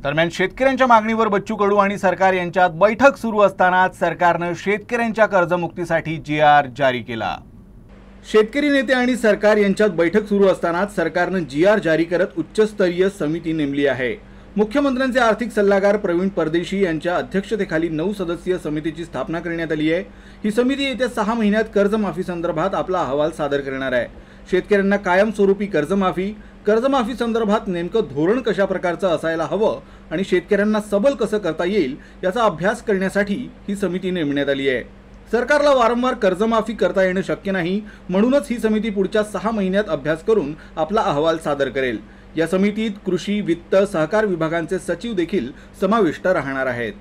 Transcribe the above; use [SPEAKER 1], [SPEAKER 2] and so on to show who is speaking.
[SPEAKER 1] दरम्यान शेतकऱ्यांच्या मागणीवर बच्चू कडू आणि सरकार यांच्यात बैठक सुरू असतानाच सरकारने शेतकऱ्यांच्या कर्जमुक्तीसाठी GR जारी केला। शेतकरी नेते आणि सरकार यांच्यात बैठक सुरू असतानाच सरकारने GR जारी करत उच्चस्तरीय समिती नेमली आहे। मुख्यमंत्र्यांचे आर्थिक सल्लागार प्रवीण परदेशी यांच्या अध्यक्षतेखाली 9 सदस्यीय समितीची स्थापना करण्यात आली आहे। ही समिती येत्या 6 महिन्यात कर्जमाफी संदर्भात आपला अहवाल सादर करणार आहे। शेतकऱ्यांना कायमस्वरूपी कर्जमाफी संदर्भात नेमकं धोरण कशा प्रकारचं असायला हवं आणि शेतकऱ्यांना सबल कसं करता येईल याचा अभ्यास करण्यासाठी ही समिती नेमण्यात आली आहे। सरकारला वारंवार कर्जमाफी करता येणं शक्य नाही, म्हणूनच ही समिती पुढच्या 6 महिन्यात अभ्यास करून आपला अहवाल सादर करेल। या समितीत कृषी, वित्त, सहकार विभागांचे सचिव देखील समाविष्ट राहणार आहेत।